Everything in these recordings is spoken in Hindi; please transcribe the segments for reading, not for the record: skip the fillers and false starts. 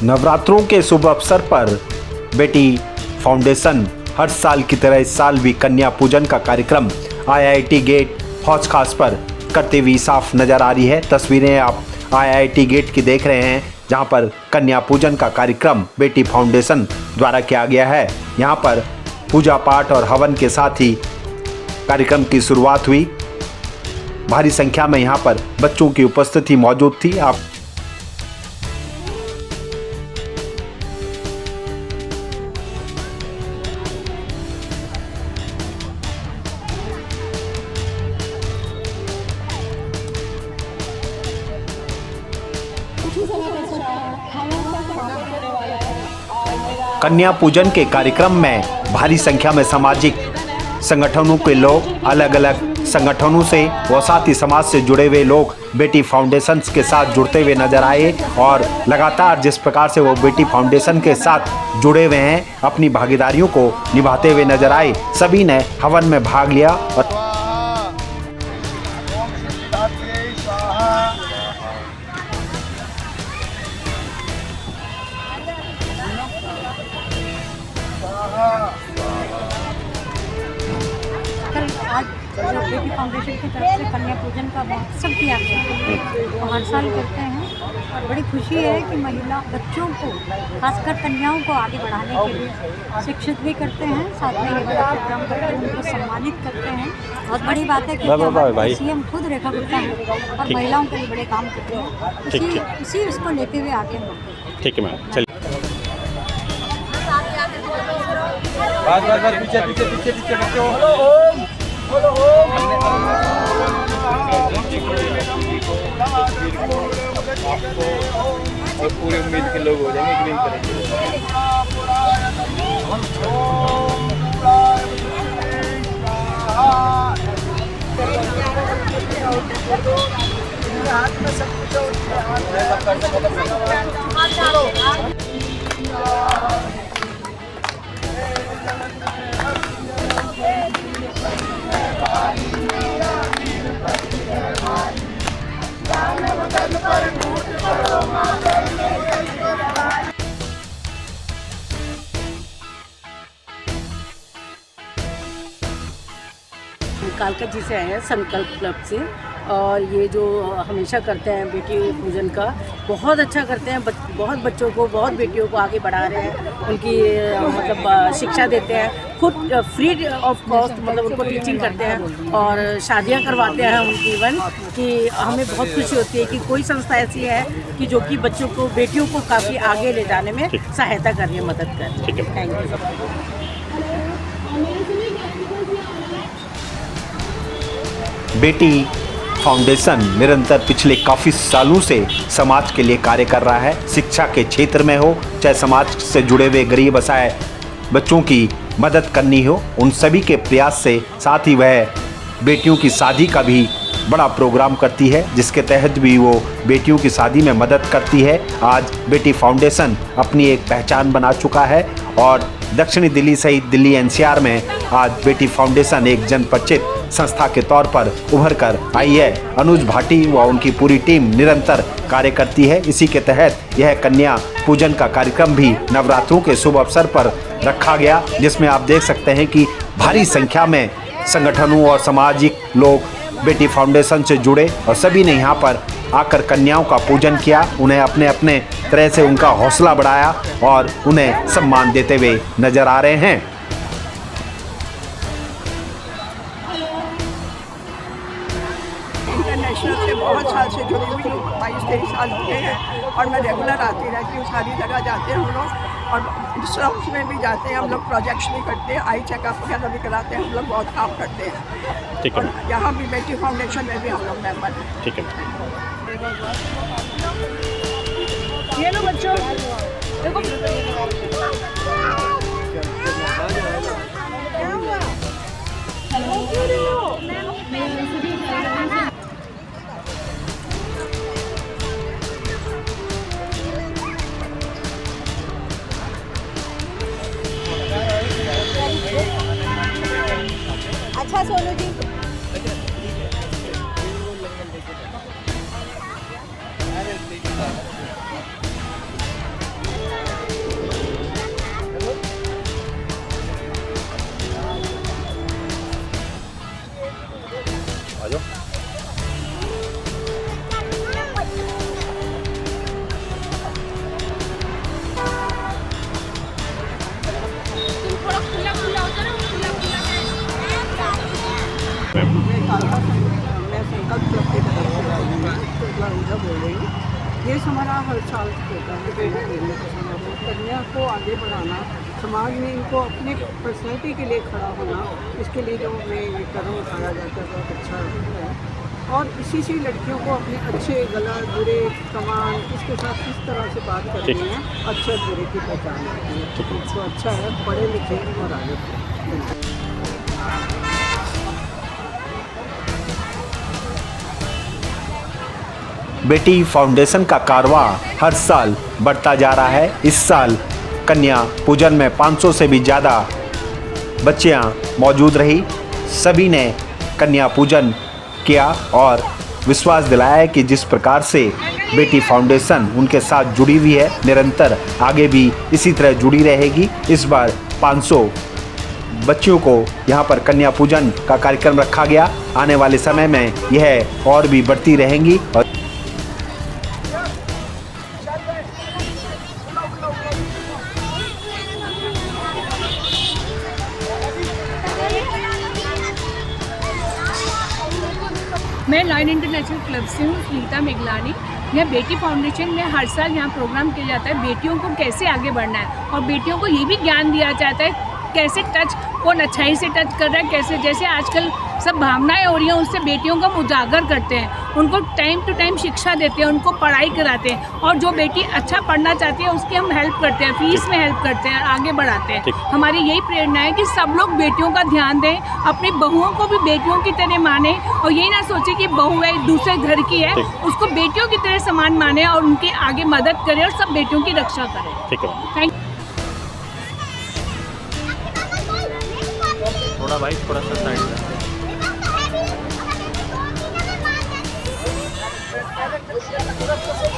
नवरात्रों के शुभ अवसर पर बेटी फाउंडेशन हर साल की तरह इस साल भी कन्या पूजन का कार्यक्रम आईआईटी गेट हौज खास पर करते हुए साफ नजर आ रही है। तस्वीरें आप आईआईटी गेट की देख रहे हैं, जहां पर कन्या पूजन का कार्यक्रम बेटी फाउंडेशन द्वारा किया गया है। यहां पर पूजा पाठ और हवन के साथ ही कार्यक्रम की शुरुआत हुई। भारी संख्या में यहां पर बच्चों की उपस्थिति मौजूद थी। आप कन्या पूजन के कार्यक्रम में भारी संख्या में सामाजिक संगठनों के लोग, अलग अलग संगठनों से व साथ ही समाज से जुड़े हुए लोग बेटी फाउंडेशन के साथ जुड़ते हुए नजर आए और लगातार जिस प्रकार से वो बेटी फाउंडेशन के साथ जुड़े हुए हैं, अपनी भागीदारियों को निभाते हुए नजर आए। सभी ने हवन में भाग लिया और आज बेटी फाउंडेशन की तरफ से कन्या पूजन का महोत्सव किया गया तो हर साल करते हैं और बड़ी खुशी है कि महिला बच्चों को, खासकर कन्याओं को आगे बढ़ाने के लिए शिक्षित भी करते हैं, साथ में ये बड़ा प्रोग्राम करते हैं, उनको सम्मानित करते हैं। बहुत बड़ी बात है कि सीएम खुद रेखा गुप्ता है और महिलाओं के लिए बड़े काम करते हैं। इसी उसको लेते हुए आगे हम बढ़ते हैं। ठीक है मैम, चलिए। पीछे बच्चों और पूरे उम्मीद के लोग हो जाएंगे, ग्रीन करेंगे। हाथ में सब कुछ कालका जी से आए हैं, संकल्प क्लब से। और ये जो हमेशा करते हैं बेटी पूजन का, बहुत अच्छा करते हैं। बहुत बच्चों को, बहुत बेटियों को आगे बढ़ा रहे हैं, उनकी मतलब शिक्षा देते हैं, खुद फ्री ऑफ कॉस्ट मतलब उनको टीचिंग करते हैं और शादियां करवाते हैं उनकी। इवन कि हमें बहुत खुशी होती है कि कोई संस्था ऐसी है कि जो कि बच्चों को, बेटियों को काफ़ी आगे ले जाने में सहायता कर रही है, मदद कर रही है। Thank you. बेटी फाउंडेशन निरंतर पिछले काफ़ी सालों से समाज के लिए कार्य कर रहा है। शिक्षा के क्षेत्र में हो, चाहे समाज से जुड़े हुए गरीब असहाय बच्चों की मदद करनी हो, उन सभी के प्रयास से साथ ही वह बेटियों की शादी का भी बड़ा प्रोग्राम करती है, जिसके तहत भी वो बेटियों की शादी में मदद करती है। आज बेटी फाउंडेशन अपनी एक पहचान बना चुका है और दक्षिणी दिल्ली सहित दिल्ली एनसीआर में आज बेटी फाउंडेशन एक जनपरिचित संस्था के तौर पर उभर कर आई है। अनुज भाटी व उनकी पूरी टीम निरंतर कार्य करती है। इसी के तहत यह कन्या पूजन का कार्यक्रम भी नवरात्रों के शुभ अवसर पर रखा गया, जिसमें आप देख सकते हैं कि भारी संख्या में संगठनों और सामाजिक लोग बेटी फाउंडेशन से जुड़े और सभी ने यहाँ पर आकर कन्याओं का पूजन किया, उन्हें अपने अपने तरह से उनका हौसला बढ़ाया और उन्हें सम्मान देते हुए नजर आ रहे हैं। इंटरनेशनल से बहुत साल से जुड़ी हुई हूँ, 22-23 साल हो गए हैं और मैं रेगुलर आती रहती हूँ। सारी जगह जाते हैं हम लोग और दूसरा उसमें भी जाते हैं हम लोग, प्रोजेक्ट्स भी करते हैं, आई चेकअप वगैरह भी कराते हैं। हम लोग बहुत काम करते हैं। ठीक है। और यहाँ भी बेटी फाउंडेशन में भी हम लोग मेंबर हैं। ठीक है। ये लो बच्चों, देखो अच्छा सोनू जी। आ जाओ। मैं संकल्प क्लब की तरफ से आई हूँ, उधर बोल रही हूँ। ये समारोह हर साल होता है, बेटी देने का समारोह, कन्या को आगे बढ़ाना, समाज में इनको अपने पर्सनैलिटी के लिए खड़ा होना, इसके लिए जो मैं ये कदम उठाया जाता है बहुत अच्छा है। और इसी से लड़कियों को अपने अच्छे गलत बुरे कमान इसके साथ किस तरह से बात करनी है, अच्छे बुरे की पहचान करनी है। तो अच्छा है, पढ़े लिखे और आगे बढ़े। बेटी फाउंडेशन का कारवां हर साल बढ़ता जा रहा है। इस साल कन्या पूजन में 500 से भी ज़्यादा बच्चियां मौजूद रही। सभी ने कन्या पूजन किया और विश्वास दिलाया कि जिस प्रकार से बेटी फाउंडेशन उनके साथ जुड़ी हुई है, निरंतर आगे भी इसी तरह जुड़ी रहेगी। इस बार 500 बच्चियों को यहाँ पर कन्या पूजन का कार्यक्रम रखा गया। आने वाले समय में यह और भी बढ़ती रहेंगी। और मैं लाइन इंटरनेशनल क्लब से हूँ, सुनीता मेघलानी। यह बेटी फाउंडेशन में हर साल यहाँ प्रोग्राम किया जाता है, बेटियों को कैसे आगे बढ़ना है और बेटियों को ये भी ज्ञान दिया जाता है कैसे टच, कौन अच्छाई से टच कर रहा है, कैसे जैसे आजकल सब भावनाएं हो रही हैं उससे बेटियों को हम उजागर करते हैं, उनको टाइम टू टाइम शिक्षा देते हैं, उनको पढ़ाई कराते हैं और जो बेटी अच्छा पढ़ना चाहती है उसकी हम हेल्प करते हैं, फीस में हेल्प करते हैं, आगे बढ़ाते हैं। हमारी यही प्रेरणा है कि सब लोग बेटियों का ध्यान दें, अपनी बहुओं को भी बेटियों की तरह माने और यही ना सोचे कि बहू है दूसरे घर की है, उसको बेटियों की तरह समान माने और उनकी आगे मदद करें और सब बेटियों की रक्षा करें। ठीक है, थैंक थोड़ा भाई थोड़ा सा साइड में।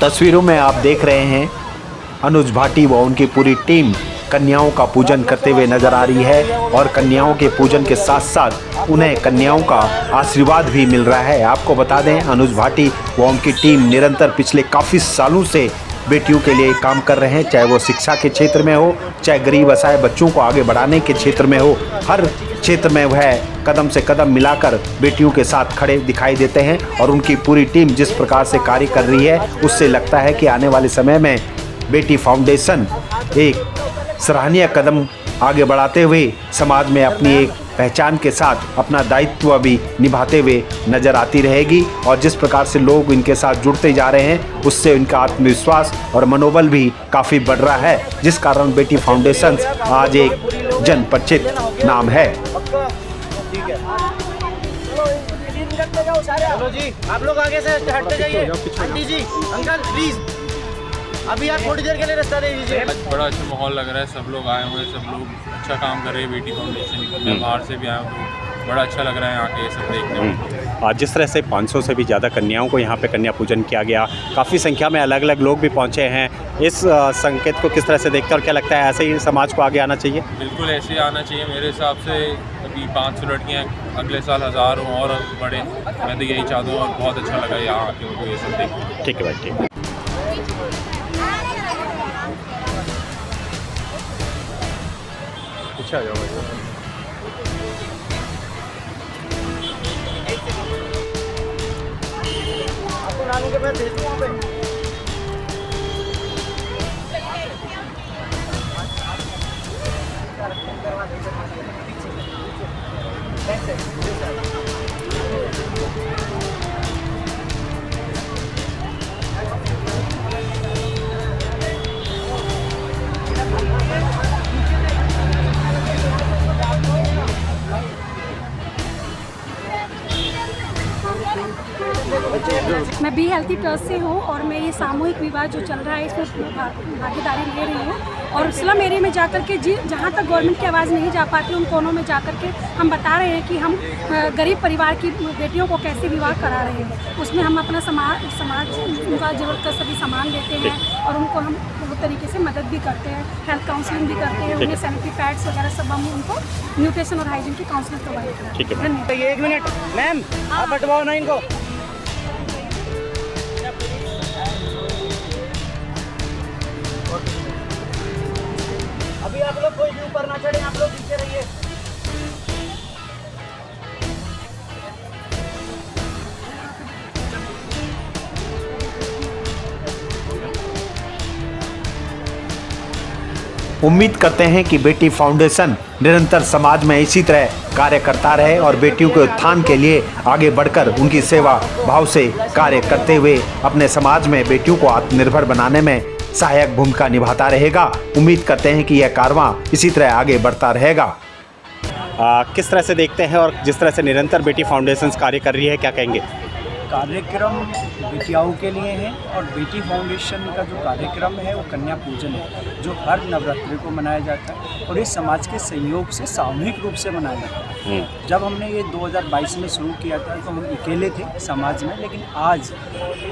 तस्वीरों में आप देख रहे हैं अनुज भाटी व उनकी पूरी टीम कन्याओं का पूजन करते हुए नजर आ रही है और कन्याओं के पूजन के साथ साथ उन्हें कन्याओं का आशीर्वाद भी मिल रहा है। आपको बता दें, अनुज भाटी व उनकी टीम निरंतर पिछले काफ़ी सालों से बेटियों के लिए काम कर रहे हैं, चाहे वो शिक्षा के क्षेत्र में हो, चाहे गरीब असहाय बच्चों को आगे बढ़ाने के क्षेत्र में हो। हर क्षेत्र में वह कदम से कदम मिलाकर बेटियों के साथ खड़े दिखाई देते हैं और उनकी पूरी टीम जिस प्रकार से कार्य कर रही है उससे लगता है कि आने वाले समय में बेटी फाउंडेशन एक सराहनीय कदम आगे बढ़ाते हुए समाज में अपनी एक पहचान के साथ अपना दायित्व भी निभाते हुए नजर आती रहेगी। और जिस प्रकार से लोग इनके साथ जुड़ते जा रहे हैं उससे इनका आत्मविश्वास और मनोबल भी काफ़ी बढ़ रहा है, जिस कारण बेटी फाउंडेशन आज एक जन परिचित नाम है। चलो जी, आप लोग आगे से हटते जाइए। आंटी जी, अंकल प्लीज अभी आप थोड़ी देर के लिए रास्ता दे दीजिए। बड़ा अच्छा माहौल लग रहा है, सब लोग आए हुए हैं, सब लोग अच्छा काम कर रहे हैं बेटी फाउंडेशन। मैं बाहर से भी आया हूँ तो बड़ा अच्छा लग रहा है यहाँ के सब देखने में। आज जिस तरह से 500 से भी ज़्यादा कन्याओं को यहाँ पे कन्या पूजन किया गया, काफ़ी संख्या में अलग अलग लोग भी पहुँचे हैं। इस संकेत को किस तरह से देखते हैं और क्या लगता है ऐसे ही समाज को आगे आना चाहिए? बिल्कुल ऐसे ही आना चाहिए मेरे हिसाब से। अभी 500 लड़कियाँ, अगले साल 1000 हों और बढ़े, मैं तो यही चाहता हूँ और बहुत अच्छा लगा यहाँ आके उनको ये सब देखना। ठीक है भाई, ठीक है। पीछे आ जाओ भाई। आपको लाने के बाद भेज दूँ वहाँ पे। मैं बी हेल्थी ट्रस्ट से हूँ और मैं ये सामूहिक विवाह जो चल रहा है इसमें भागीदारी ले रही हूँ और स्लम एरिया में जाकर के जहाँ तक गवर्नमेंट की आवाज़ नहीं जा पाती उन कोनों में जाकर के हम बता रहे हैं कि हम गरीब परिवार की बेटियों को कैसे विवाह करा रहे हैं। उसमें हम अपना समाज उनका जरूरत का सभी सामान देते हैं और उनको हम बहुत तरीके से मदद भी करते हैं, हेल्थ काउंसलिंग भी करते हैं, उन्हें सैनिटरी पैड्स वगैरह सब हम उनको न्यूट्रिशन और हाइजीन की काउंसलिंग प्रोवाइड करते हैं। धन्यवाद। ये 1 मिनट मैम, आप बटवाओ ना इनको। अभी आप लोग कोई भी ऊपर ना चढ़े, आप लोग नीचे रहिए। उम्मीद करते हैं कि बेटी फाउंडेशन निरंतर समाज में इसी तरह कार्य करता रहे और बेटियों के उत्थान के लिए आगे बढ़कर उनकी सेवा भाव से कार्य करते हुए अपने समाज में बेटियों को आत्मनिर्भर बनाने में सहायक भूमिका निभाता रहेगा। उम्मीद करते हैं कि यह कारवां इसी तरह आगे बढ़ता रहेगा। किस तरह से देखते हैं और जिस तरह से निरंतर बेटी फाउंडेशन कार्य कर रही है, क्या कहेंगे? कार्यक्रम बेटियाओं के लिए है और बेटी फाउंडेशन का जो कार्यक्रम है वो कन्या पूजन है जो हर नवरात्रि को मनाया जाता है और ये समाज के सहयोग से सामूहिक रूप से मनाया जाता है। जब हमने ये 2022 में शुरू किया था तो हम अकेले थे समाज में, लेकिन आज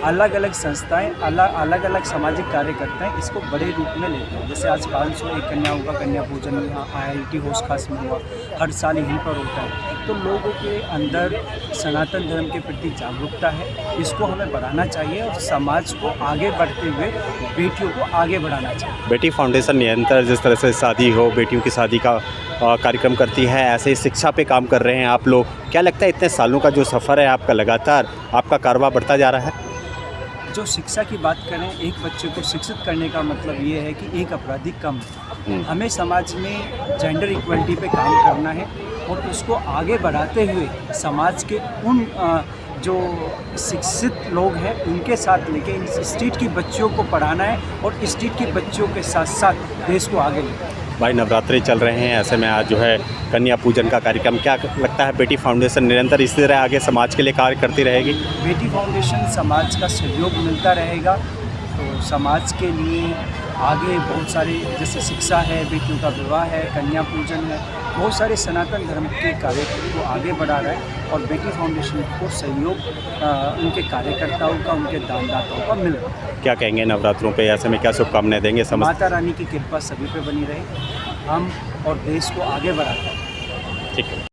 अलग अलग संस्थाएं अलग अलग सामाजिक कार्य करते हैं, इसको बड़े रूप में लेते हैं। जैसे आज 501 कन्याओं का कन्या पूजन यहाँ IIT होस्ट खास में हुआ, हर साल यहीं पर होता है। तो लोगों के अंदर सनातन धर्म के प्रति जागरूकता है, इसको हमें बढ़ाना चाहिए और समाज को आगे बढ़ते हुए बेटियों को आगे बढ़ाना चाहिए। बेटी फाउंडेशन निरंतर जिस तरह से शादी हो, बेटियों की शादी का कार्यक्रम करती है, ऐसे ही शिक्षा पे काम कर रहे हैं आप लोग। क्या लगता है इतने सालों का जो सफ़र है आपका, लगातार आपका कारोबार बढ़ता जा रहा है? जो शिक्षा की बात करें, एक बच्चे को शिक्षित करने का मतलब ये है कि एक अपराधी कम। हमें समाज में जेंडर इक्वलिटी पे काम करना है और उसको आगे बढ़ाते हुए समाज के उन जो शिक्षित लोग हैं उनके साथ लेके इन स्ट्रीट की बच्चियों को पढ़ाना है और स्ट्रीट की बच्चियों के साथ साथ देश को आगे लेना है। भाई नवरात्रि चल रहे हैं, ऐसे में आज जो है कन्या पूजन का कार्यक्रम, क्या लगता है बेटी फाउंडेशन निरंतर इसी तरह आगे समाज के लिए कार्य करती रहेगी? बेटी फाउंडेशन समाज का सहयोग मिलता रहेगा तो समाज के लिए आगे बहुत सारे जैसे शिक्षा है, बेटियों का विवाह है, कन्या पूजन है, बहुत सारे सनातन धर्म के कार्य को आगे बढ़ा रहा है और बेटी फाउंडेशन को सहयोग उनके कार्यकर्ताओं का, उनके दानदाताओं का मिल रहा है। क्या कहेंगे नवरात्रों पे, ऐसे में क्या शुभकामनाएं देंगे? माता रानी की कृपा सभी पे बनी रहे, हम और देश को आगे बढ़ाते हैं। ठीक है।